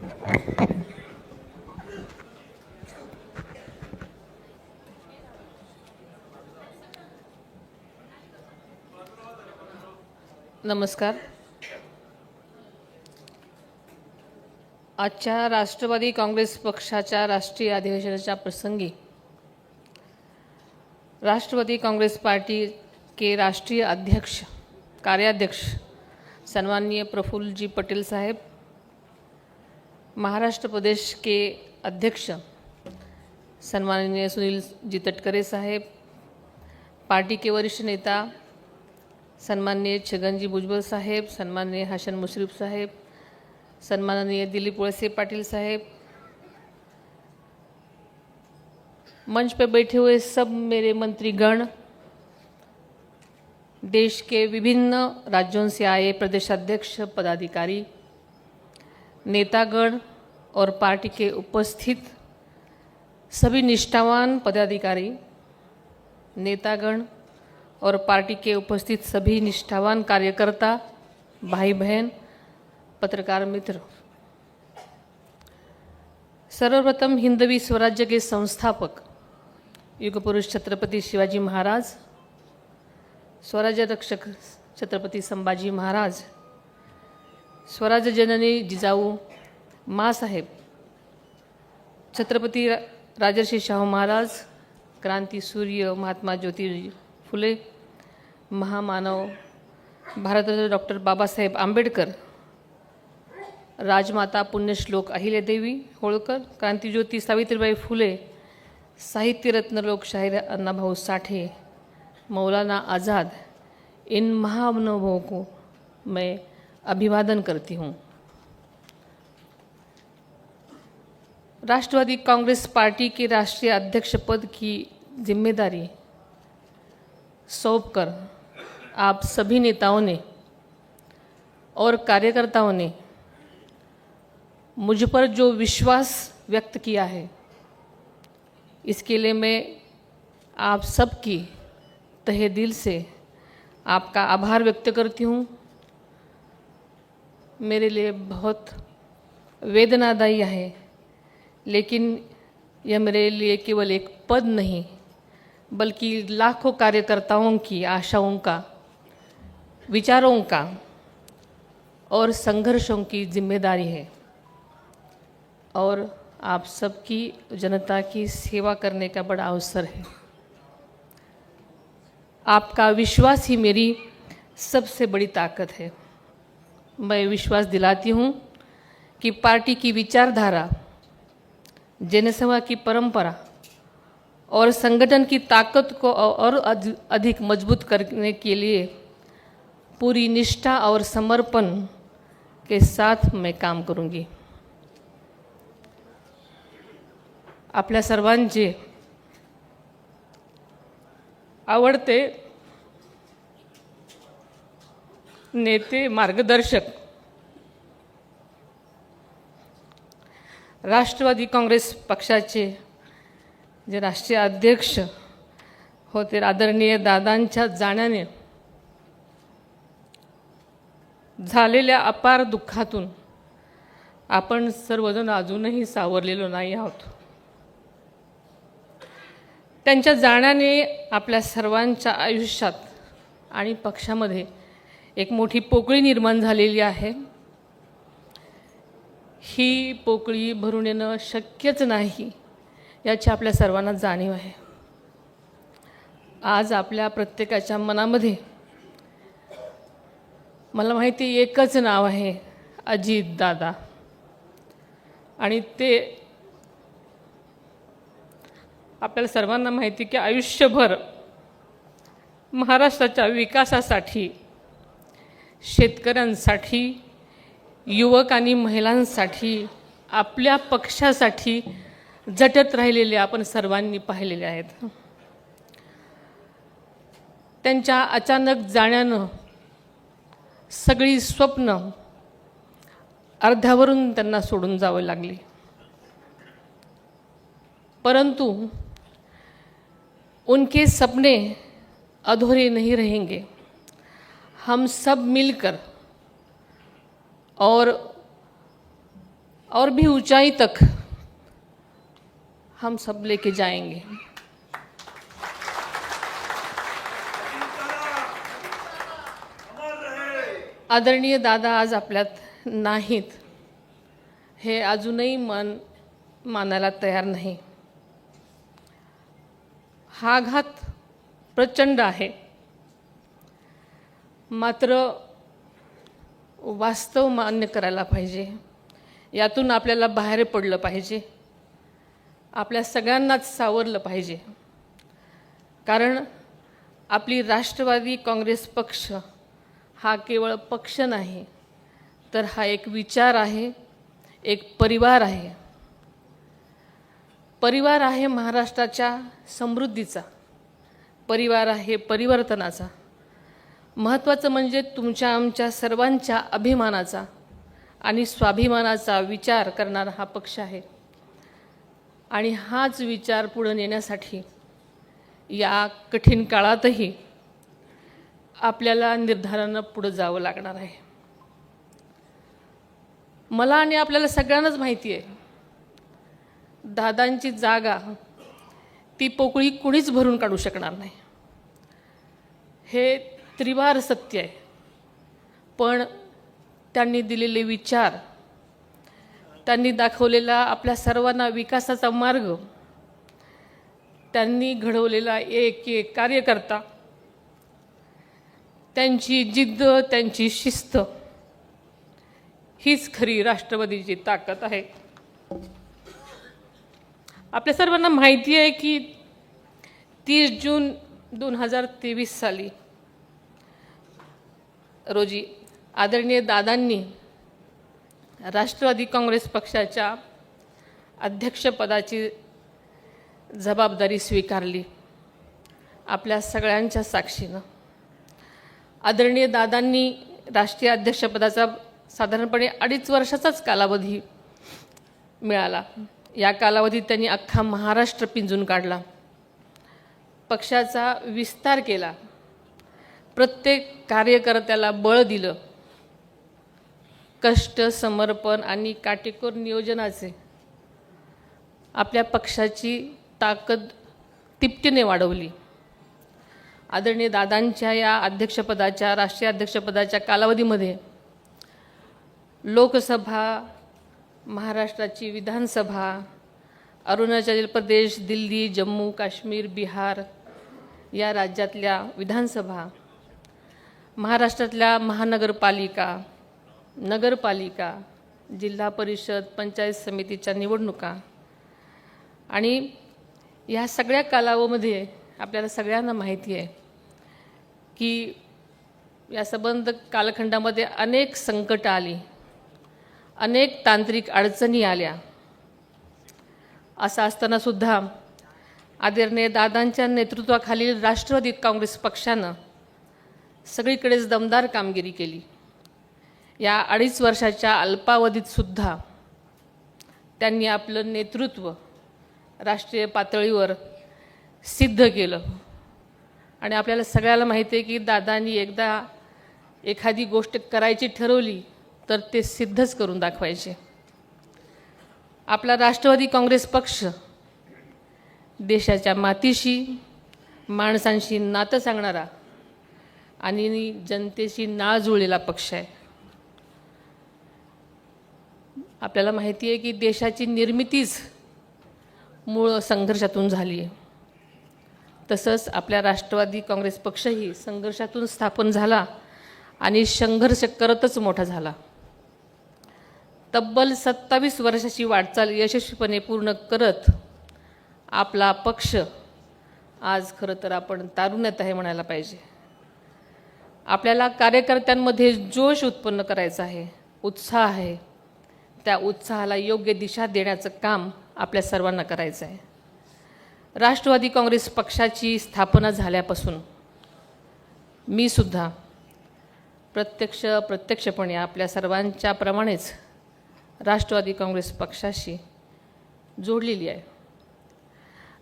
नमस्कार. आजच्या राष्ट्रवादी काँग्रेस पक्षाच्या राष्ट्रीय अधिवेशनाच्या प्रसंगी राष्ट्रवादी कांग्रेस पार्टी के राष्ट्रीय अध्यक्ष कार्याध्यक्ष सम्माननीय प्रफुल्ल जी पटेल साहब, महाराष्ट्र प्रदेश के अध्यक्ष सम्माननीय सुनील जी तटकरे साहब, पार्टी के वरिष्ठ नेता सम्माननीय छगन जी भुजबळ साहेब, सम्माननीय हसन मुश्रीफ साहेब, सम्माननीय दिलीप वळसे पाटिल साहेब, मंच पर बैठे हुए सब मेरे मंत्रीगण, देश के विभिन्न राज्यों से आए प्रदेशाध्यक्ष पदाधिकारी, नेतागण और पार्टी के उपस्थित सभी निष्ठावान पदाधिकारी, नेतागण और पार्टी के उपस्थित सभी निष्ठावान कार्यकर्ता, भाई बहन, पत्रकार मित्र, सर्वप्रथम हिंदवी स्वराज्य के संस्थापक युग पुरुष छत्रपति शिवाजी महाराज, स्वराज्य रक्षक छत्रपति संभाजी महाराज, स्वराज्य जननी जिजाऊ माँ साहेब, छत्रपति राजर्षी शाहू महाराज, क्रांती सूर्य महात्मा ज्योतिराव फुले, महामानव भारतरत्न डॉक्टर बाबासाहेब आंबेडकर, राजमाता पुण्यश्लोक अहिल्यादेवी होळकर, क्रांतिज्योती सावित्रीबाई फुले, साहित्यरत्न लोकशाहीर अण्णाभाऊ साठे, मौलाना आज़ाद, इन महानुभावों को मैं अभिवादन करती हूँ। राष्ट्रवादी कांग्रेस पार्टी के राष्ट्रीय अध्यक्ष पद की जिम्मेदारी सौंपकर आप सभी नेताओं ने और कार्यकर्ताओं ने मुझ पर जो विश्वास व्यक्त किया है, इसके लिए मैं आप सबकी तहे दिल से आपका आभार व्यक्त करती हूँ। मेरे लिए बहुत वेदनादायी है, लेकिन यह मेरे लिए केवल एक पद नहीं बल्कि लाखों कार्यकर्ताओं की आशाओं का, विचारों का और संघर्षों की जिम्मेदारी है और आप सबकी जनता की सेवा करने का बड़ा अवसर है। आपका विश्वास ही मेरी सबसे बड़ी ताकत है। मैं विश्वास दिलाती हूँ कि पार्टी की विचारधारा, जनसेवा की परंपरा और संगठन की ताकत को और अधिक मजबूत करने के लिए पूरी निष्ठा और समर्पण के साथ मैं काम करूंगी। आपल्या सर्वांचे आवडते नेते, मार्गदर्शक राष्ट्रवादी काँग्रेस पक्षाचे जे राष्ट्रीय अध्यक्ष होते आदरणीय दादांच्या जाण्याने झालेल्या अपार दुःखातून आपण सर्वजण अजूनही सावरलेलो नाही आहोत। त्यांच्या जाण्याने आपल्या सर्वांच्या आयुष्यात आणि पक्षामध्ये एक मोठी पोकळी निर्माण झालेली आहे। ही पोकळी भरून येणं शक्यच नाही याची आपल्या सर्वांना जाणीव आहे। आज आपल्या प्रत्येकाच्या मनामध्ये मला माहिती एकच नाव आहे, अजित दादा, आणि ते आपल्याला सर्वांना माहिती की आयुष्यभर महाराष्ट्राच्या विकासासाठी, शेतकऱ्यांसाठी, युवक आणि महिलांसाठी, आपल्या पक्षासाठी झटत राहिलेले आपण सर्वांनी पाहिलेले आहेत। त्यांच्या अचानक जाण्यानं सगळी स्वप्न अर्ध्यावरून त्यांना सोडून जावे लागली, परंतु उनके सपने अधूरे नहीं रहेंगे। हम सब मिलकर और और भी ऊंचाई तक हम सब लेके जाएंगे। आदरणीय दादा आज आपल्यात नाहीत हे अजूनही मानायला तयार नाही। हा आघात प्रचंड आहे, मात्र वास्तव मान्य करायला पाहिजे। यातून आपल्याला बाहेर पडलं पाहिजे, आपल्या सगळ्यांनाच सावरलं पाहिजे। कारण आपली राष्ट्रवादी काँग्रेस पक्ष हा केवळ पक्ष नाही, तर हा एक विचार आहे, एक परिवार आहे। परिवार आहे महाराष्ट्राच्या समृद्धीचा, परिवार आहे परिवर्तनाचा, महत्त्वाचं म्हणजे तुमच्या आमच्या सर्वांच्या अभिमानाचा आणि स्वाभिमानाचा विचार करणारा हा पक्ष आहे। आणि हाच विचार पुढे नेण्यासाठी या कठीण काळातही आपल्याला निर्धारानं पुढे जावं लागणार आहे। मला आणि आपल्याला सगळ्यांनाच माहिती आहे, दादांची जागा ती पोकळी कुणीच भरून काढू शकणार नाही, हे त्रिवार सत्य आहे। पण त्यांनी दिलेले विचार, त्यांनी दाखवलेला आपल्या सर्वांना विकासाचा मार्ग, त्यांनी घडवलेला एक एक कार्यकर्ता, त्यांची जिद्द, त्यांची शिस्त हीच खरी राष्ट्रवादीची ताकद आहे। आपल्या सर्वांना माहिती आहे की 30 जून 2023 साली रोजी आदरणीय दादांनी राष्ट्रवादी काँग्रेस पक्षाच्या अध्यक्षपदाची जबाबदारी स्वीकारली आपल्या सगळ्यांच्या साक्षीनं। आदरणीय दादांनी राष्ट्रीय अध्यक्षपदाचा साधारणपणे 2.5 वर्षाचाच कालावधी मिळाला। या कालावधीत त्यांनी अख्खा महाराष्ट्र पिंजून काढला, पक्षाचा विस्तार केला, प्रत्येक कार्यकर्त्याला बळ दिलं। कष्ट, समर्पण आणि काटेकोर नियोजनाचे आपल्या पक्षाची ताकद तिपटीने वाढवली। आदरणीय दादांच्या या अध्यक्षपदाच्या, राष्ट्रीय अध्यक्षपदाच्या कालावधीमध्ये लोकसभा, महाराष्ट्राची विधानसभा, अरुणाचल प्रदेश, दिल्ली, जम्मू काश्मीर, बिहार या राज्यातल्या विधानसभा, महाराष्ट्रातल्या महानगरपालिका, नगरपालिका, जिल्हा परिषद, पंचायत समितीच्या निवडणुका आणि या सगळ्या कालावधीमध्ये आपल्याला सगळ्यांना माहिती आहे की या संबंध कालखंडामध्ये अनेक संकट आली, अनेक तांत्रिक अडचणी आल्या। असं असताना सुद्धा आदरणीय दादांच्या नेतृत्वाखालील राष्ट्रवादी काँग्रेस पक्षानं सगळीकडेच दमदार कामगिरी केली। या 2.5 वर्षाच्या अल्पावधीत सुद्धा त्यांनी आपलं नेतृत्व राष्ट्रीय पातळीवर सिद्ध केलं। आणि आपल्याला सगळ्याला माहिती आहे की दादांनी एकदा एखादी गोष्ट करायची ठरवली तर ते सिद्धच करून दाखवायचे। आपला राष्ट्रवादी काँग्रेस पक्ष देशाच्या मातीशी, माणसांशी नातं सांगणारा आणि जनतेशी नाळ जुळलेला पक्ष आहे। आपल्याला माहिती आहे की देशाची निर्मितीच मूळ संघर्षातून झाली आहे, तसंच आपल्या राष्ट्रवादी काँग्रेस पक्षही संघर्षातून स्थापन झाला आणि संघर्ष करतच मोठा झाला। तब्बल 27 वर्षाची वाटचाल यशस्वीपणे पूर्ण करत आपला पक्ष आज खरं तर आपण तारुण्यात आहे म्हणायला पाहिजे। आपल्याला कार्यकर्त्यांमध्ये जोश उत्पन्न करायचा आहे, उत्साह आहे, त्या उत्साहाला योग्य दिशा देण्याचं काम आपल्या सर्वांना करायचं आहे। राष्ट्रवादी काँग्रेस पक्षाची स्थापना झाल्यापासून मी सुद्धा प्रत्यक्षपणे आपल्या सर्वांच्या प्रमाणेच राष्ट्रवादी काँग्रेस पक्षाशी जोडलेली आहे।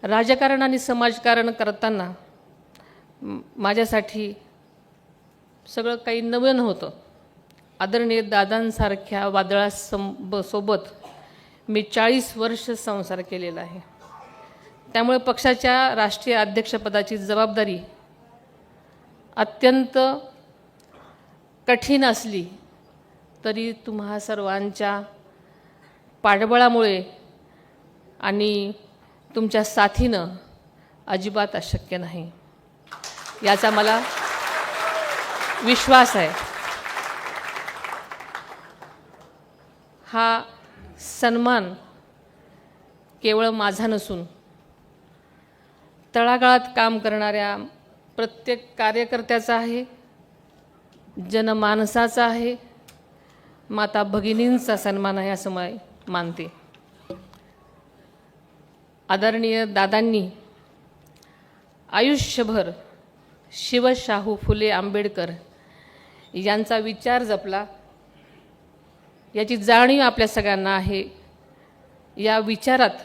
राजकारण आणि समाजकारण करताना माझ्यासाठी सगळं काही नवं नव्हतं। आदरणीय दादांसारख्या वादळासोबत मी 40 वर्ष संसार केलेला आहे. त्यामुळे पक्षाच्या राष्ट्रीय अध्यक्षपदाची जबाबदारी अत्यंत कठीण असली तरी तुम्हा सर्वांच्या पाठबळामुळे आणि तुमच्या साथीनं अजिबात अशक्य नाही, याचा मला विश्वास आहे. हा सन्मान केवळ माझा नसून तळागाळात काम करणाऱ्या प्रत्येक कार्यकर्त्याचा आहे, जनमानसाचा आहे, माता भगिनींचा सन्मान आहे असं मी मानते. आदरणीय दादांनी आयुष्यभर शिवशाहू फुले आंबेडकर यांचा विचार जपला, याची जाणीव आपल्या सगळ्यांना आहे. या विचारात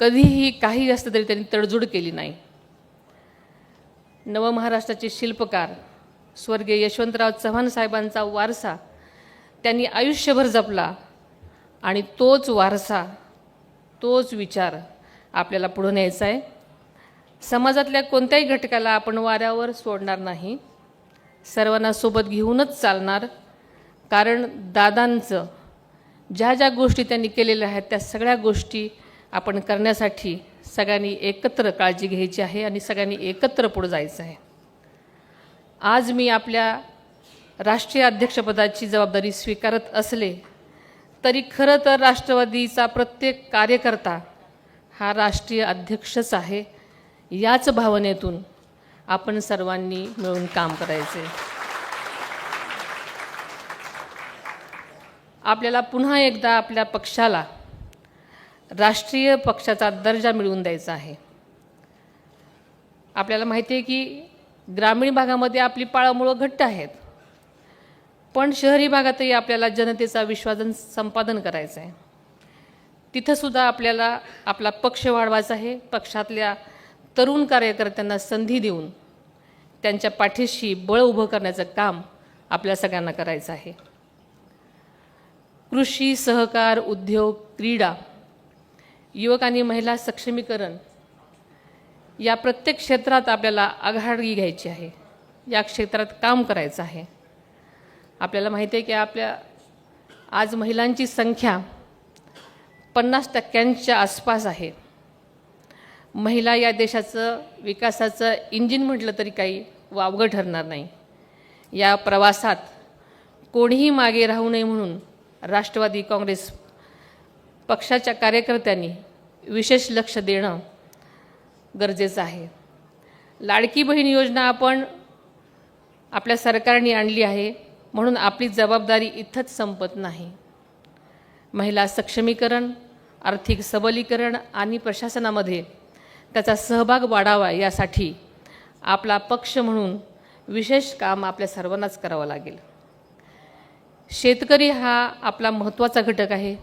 कधीही काही असतं तरी त्यांनी तडजोड केली नाही. नवमहाराष्ट्राचे शिल्पकार स्वर्गीय यशवंतराव चव्हाण साहेबांचा वारसा त्यांनी आयुष्यभर जपला आणि तोच वारसा, तोच विचार आपल्याला पुढे न्यायचा आहे. समाजातल्या कोणत्याही घटकाला आपण वाऱ्यावर सोडणार नाही, सर्वांना सोबत घेऊनच चालणार. कारण दादांचं ज्या ज्या गोष्टी त्यांनी केलेल्या आहेत त्या सगळ्या गोष्टी आपण करण्यासाठी सगळ्यांनी एकत्र काळजी घ्यायची आहे आणि सगळ्यांनी एकत्र पुढे जायचं आहे. आज मी आपल्या राष्ट्रीय अध्यक्षपदाची जबाबदारी स्वीकारत असले तरी खरं तर राष्ट्रवादीचा प्रत्येक कार्यकर्ता हा राष्ट्रीय अध्यक्षच आहे. याच भावनेतून आपण सर्वांनी मिळून काम करायचे. आपल्याला पुन्हा एकदा आपल्या पक्षाला राष्ट्रीय पक्षाचा दर्जा मिळवून द्यायचा आहे. आपल्याला माहिती आहे की ग्रामीण भागामध्ये आपली पाळंमुळं घट्ट आहेत, पण शहरी भागातही आपल्याला जनतेचा विश्वास संपादन करायचं आहे. तिथंसुद्धा आपल्याला आपला पक्ष वाढवायचा आहे. पक्षातल्या तरुण कार्यकर्त्यांना संधी देऊन त्यांच्या पाठीशी बळ उभं करण्याचं काम आपल्या सगळ्यांना करायचं आहे. कृषी, सहकार, उद्योग, क्रीडा, युवक आणि महिला सक्षमीकरण या प्रत्येक क्षेत्रात आपल्याला आघाडी घ्यायची आहे. या क्षेत्रात काम करायचं आहे. आपल्याला माहिती आहे की आपल्या आज महिलांची संख्या 50% आसपास आहे. महिला या देशाचं विकासाचं इंजिन म्हटलं तरी काही वावगं ठरणार नाही. या प्रवासात कोणीही मागे राहू नये म्हणून राष्ट्रवादी काँग्रेस पक्षाच्या कार्यकर्त्यांनी विशेष लक्ष देणं गरजेचं आहे. लाडकी बहीण योजना आपण आपल्या सरकारने आणली आहे म्हणून आपली जबाबदारी इथंच संपत नाही. महिला सक्षमीकरण, आर्थिक सबलीकरण आणि प्रशासनामध्ये त्याचा सहभाग वाढावा यासाठी आपला पक्ष म्हणून विशेष काम आपल्या सर्वांनाच करावं लागेल. शेतकरी हा आपला महत्त्वाचा घटक आहे.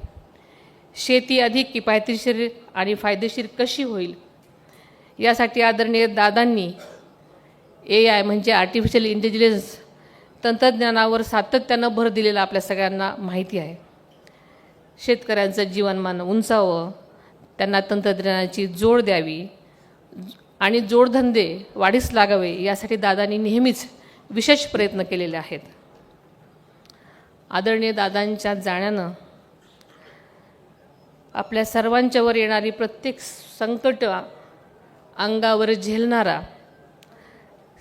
शेती अधिक किफायतशीर आणि फायदेशीर कशी होईल यासाठी आदरणीय दादांनी AI म्हणजे आर्टिफिशियल इंटेलिजन्स तंत्रज्ञानावर सातत्यानं भर दिलेला आपल्या सगळ्यांना माहिती आहे. शेतकऱ्यांचं जीवनमान उंचावं, त्यांना तंत्रज्ञानाची जोड द्यावी आणि जोडधंदे वाढीस लागावे यासाठी दादांनी नेहमीच विशेष प्रयत्न केलेले आहेत. आदरणीय दादांच्या जाण्यानं आपल्या सर्वांच्यावर येणारी प्रत्येक संकट अंगावर झेलणारा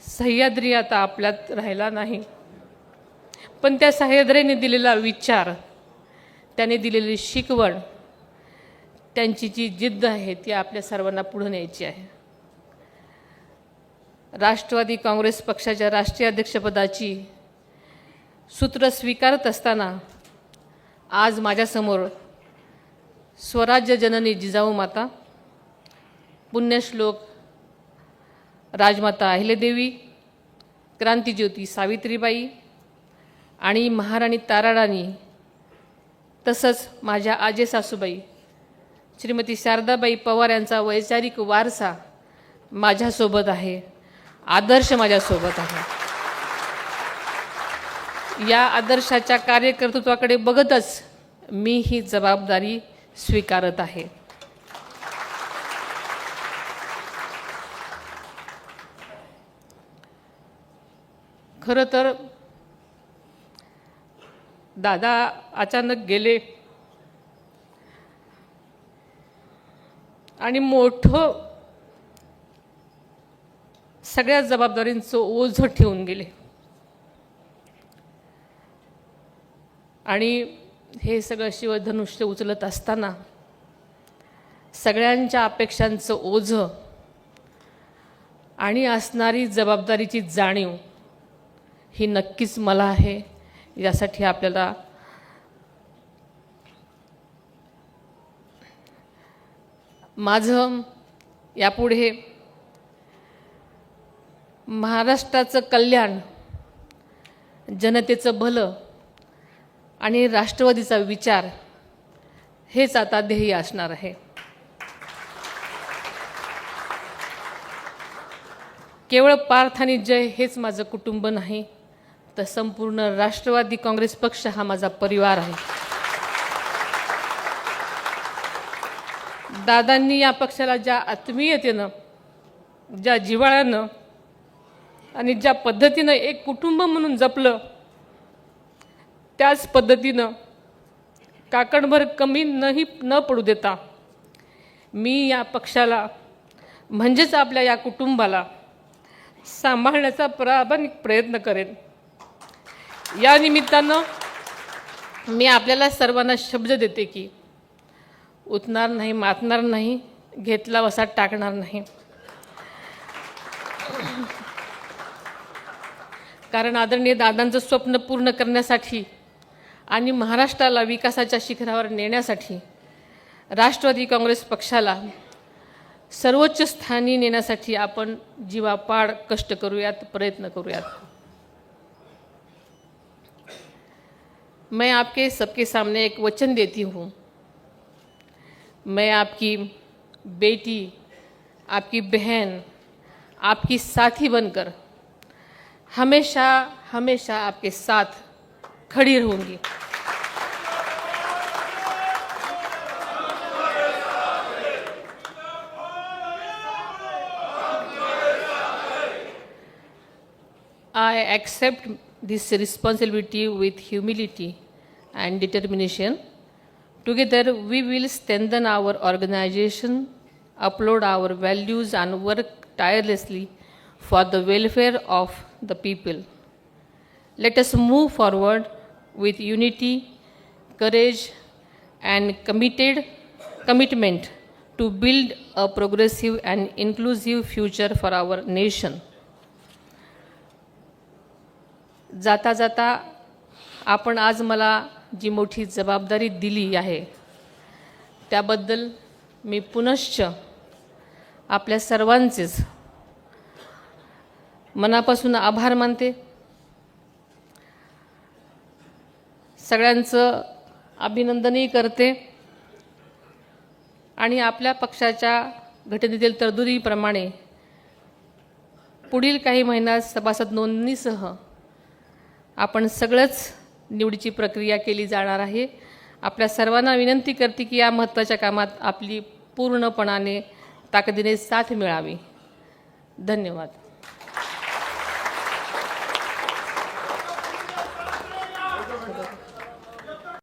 सह्याद्री आता आपल्यात राहिला नाही, पण त्या सह्याद्रीने दिलेला विचार, त्याने दिलेली शिकवण, त्यांची जी जिद्द आहे ती आपल्या सर्वांना पुढे न्यायची आहे. राष्ट्रवादी काँग्रेस पक्षाच्या राष्ट्रीय अध्यक्षपदाची सूत्र स्वीकारत असताना आज माझ्यासमोर स्वराज्य जननी जिजाऊ माता, पुण्यश्लोक राजमाता अहिल्यादेवी, क्रांतिज्योती सावित्रीबाई आणि महाराणी ताराराणी, तसंच माझ्या आजे सासूबाई श्रीमती शारदाबाई पवार यांचा वैचारिक वारसा माझ्यासोबत आहे, आदर्श माझ्यासोबत आहे. या आदर्शाच्या कार्यकर्तृत्वाकडे बघतच मी ही जबाबदारी स्वीकारत आहे. खरं तर दादा अचानक गेले आणि मोठं सगळ्या जबाबदारींचं ओझं ठेवून गेले. आणि हे सगळं शिवधनुष्य उचलत असताना सगळ्यांच्या अपेक्षांचं ओझं आणि असणारी जबाबदारीची जाणीव ही नक्कीच मला आहे. यासाठी आपल्याला माझं यापुढे महाराष्ट्राचं कल्याण, जनतेचं भलं आणि राष्ट्रवादीचा विचार हेच आता ध्येय असणार आहे. केवळ पार्थ आणि जय हेच माझं कुटुंब नाही, तर संपूर्ण राष्ट्रवादी काँग्रेस पक्ष हा माझा परिवार आहे. दादांनी या पक्षाला ज्या आत्मीयतेनं, ज्या जिव्हाळ्यानं आणि ज्या पद्धतीनं एक कुटुंब म्हणून जपलं, त्याच पद्धतीनं काकणभर कमी न पडू देता मी या पक्षाला म्हणजेच आपल्या या कुटुंबाला सांभाळण्याचा प्रामाणिक प्रयत्न करेन. या निमित्तानं मी आपल्याला सर्वांना शब्द देते की उतणार नाही, मातणार नाही, घेतला वसा टाकणार नाही. कारण आदरणीय दादांचं स्वप्न पूर्ण करण्यासाठी आणि महाराष्ट्राला विकासाच्या शिखरावर नेण्यासाठी राष्ट्रवादी काँग्रेस पक्षाला सर्वोच्च स्थानी नेण्यासाठी आपण जीवापाड कष्ट करूयात, प्रयत्न करूयात. मैं आपके सबके सामने एक वचन देती हूँ. मैं आपकी बेटी, आपकी बहन, आपकी साथी बनकर हमेशा हमेशा आपके साथ खड़ी रहूँगी. I accept this responsibility with humility and determination. Together, we will strengthen our organization, uphold our values, and work tirelessly for the welfare of the people. Let us move forward with unity, courage, and commitment to build a progressive and inclusive future for our nation. जाता जाता आपण आज मला जी मोठी जबाबदारी दिली आहे त्याबद्दल मी पुनश्च आपल्या सर्वांचेच मनापासून आभार मानते. सगळ्यांचं अभिनंदनही करते आणि आपल्या पक्षाच्या घटनेतील तरतुदीप्रमाणे पुढील काही महिन्यात सभासद नोंदणीसह आपण सगळंच निवडीची प्रक्रिया केली जाणार आहे. आपल्या सर्वांना विनंती करते की या महत्त्वाच्या कामात आपली पूर्णपणाने ताकदीने साथ मिळावी. धन्यवाद.